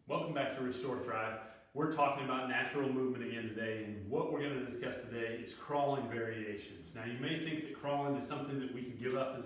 Welcome back to Restore Thrive. We're talking about natural movement again today, and what we're going to discuss today is crawling variations. Now, you may think that crawling is something that we can give up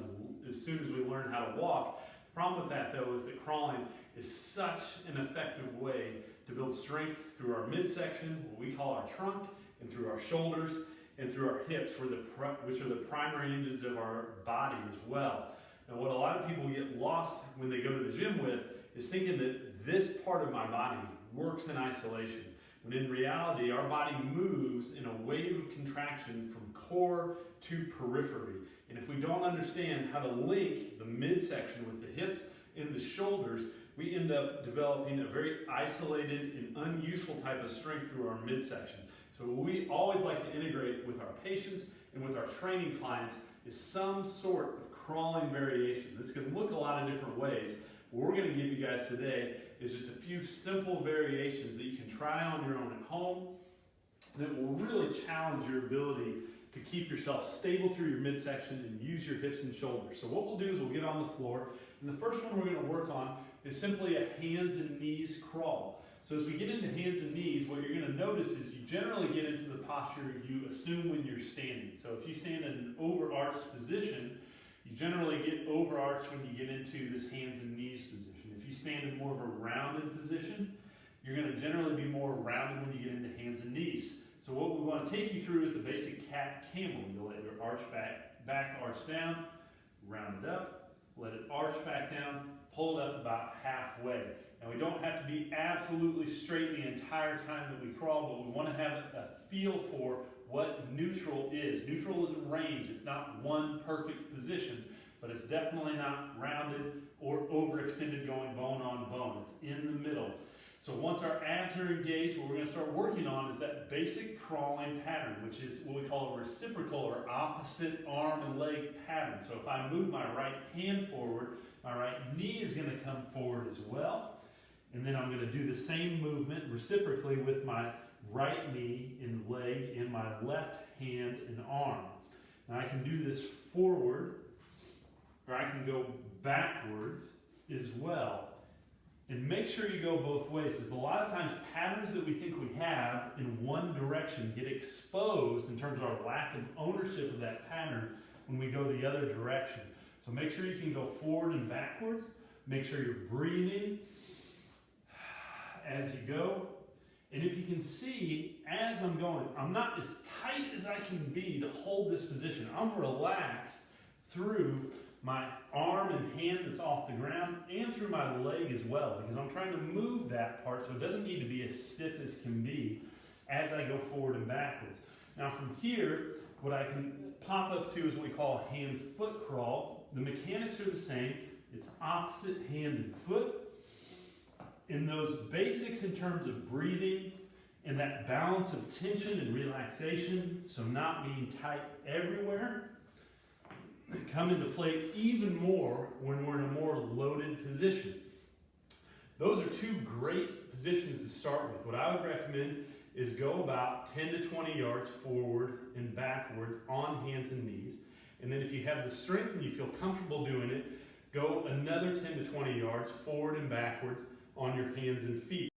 as soon as we learn how to walk. The problem with that, though, is that crawling is such an effective way to build strength through our midsection, what we call our trunk, and through our shoulders, and through our hips, which are the primary engines of our body as well. Now, what a lot of people get lost when they go to the gym with is thinking that this part of my body works in isolation, when in reality our body moves in a wave of contraction from core to periphery. And if we don't understand how to link the midsection with the hips and the shoulders, we end up developing a very isolated and unuseful type of strength through our midsection. So what we always like to integrate with our patients and with our training clients is some sort of crawling variation. This can look a lot of different ways. What we're going to give you guys today is just a few simple variations that you can try on your own at home that will really challenge your ability to keep yourself stable through your midsection and use your hips and shoulders. So what we'll do is we'll get on the floor, and the first one we're going to work on is simply a hands and knees crawl. So as we get into hands and knees, what you're going to notice is you generally get into the posture you assume when you're standing. So if you stand in an overarched position, you generally get overarched when you get into this hands and knees position. If you stand in more of a rounded position, you're going to generally be more rounded when you get into hands and knees. So what we want to take you through is the basic cat camel. You'll let your arch back arch down, round it up, let it arch back down, pull it up about halfway. Now we don't have to be absolutely straight the entire time that we crawl, but we want to have a feel for what neutral is. Neutral is a range. It's not one perfect position, but it's definitely not rounded or overextended going bone on bone. It's in the middle. So once our abs are engaged, what we're going to start working on is that basic crawling pattern, which is what we call a reciprocal or opposite arm and leg pattern. So if I move my right hand forward, my right knee is going to come forward as well. And then I'm going to do the same movement reciprocally with my right knee and leg in my left hand and arm. Now I can do this forward, or I can go backwards as well. And make sure you go both ways, because a lot of times patterns that we think we have in one direction get exposed in terms of our lack of ownership of that pattern when we go the other direction. So make sure you can go forward and backwards. Make sure you're breathing as you go. And if you can see, as I'm going, I'm not as tight as I can be to hold this position. I'm relaxed through my arm and hand that's off the ground and through my leg as well, because I'm trying to move that part so it doesn't need to be as stiff as can be as I go forward and backwards. Now from here, what I can pop up to is what we call a hand-foot crawl. The mechanics are the same. It's opposite hand and foot. In those basics in terms of breathing and that balance of tension and relaxation, so not being tight everywhere, come into play even more when we're in a more loaded position. Those are two great positions to start with. What I would recommend is go about 10 to 20 yards forward and backwards on hands and knees. And then if you have the strength and you feel comfortable doing it, go another 10 to 20 yards forward and backwards on your hands and feet.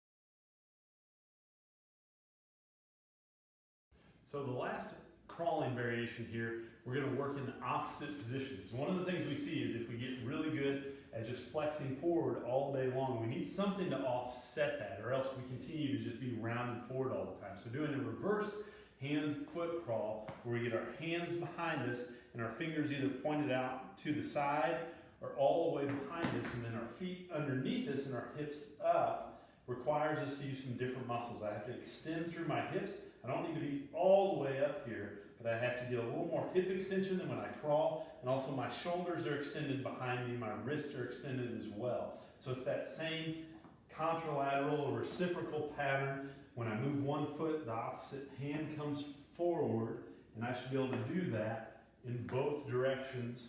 So the last crawling variation here, we're going to work in the opposite positions. One of the things we see is if we get really good at just flexing forward all day long, we need something to offset that, or else we continue to just be rounded forward all the time. So doing a reverse hand-foot crawl, where we get our hands behind us and our fingers either pointed out to the side or all the way behind us, and then our feet underneath us and our hips up, requires us to use some different muscles. I have to extend through my hips. I don't need to be all the way up here, but I have to get a little more hip extension than when I crawl, and also my shoulders are extended behind me, my wrists are extended as well. So it's that same contralateral or reciprocal pattern. When I move one foot, the opposite hand comes forward, and I should be able to do that in both directions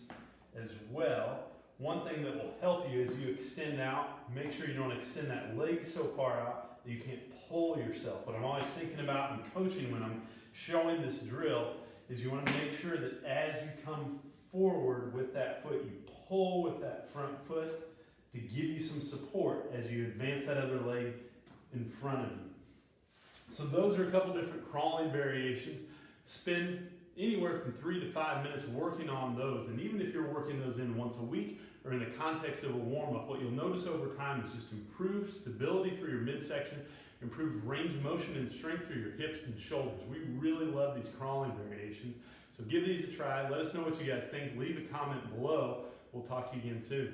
as well. One thing that will help you is you extend out. Make sure you don't extend that leg so far out that you can't pull yourself. What I'm always thinking about in coaching when I'm showing this drill is you want to make sure that as you come forward with that foot, you pull with that front foot to to give you some support as you advance that other leg in front of you. So those are a couple different crawling variations. Spend anywhere from 3 to 5 minutes working on those. And even if you're working those in once a week or in the context of a warm-up, what you'll notice over time is just improved stability through your midsection, improved range of motion and strength through your hips and shoulders. We really love these crawling variations. So give these a try. Let us know what you guys think. Leave a comment below. We'll talk to you again soon.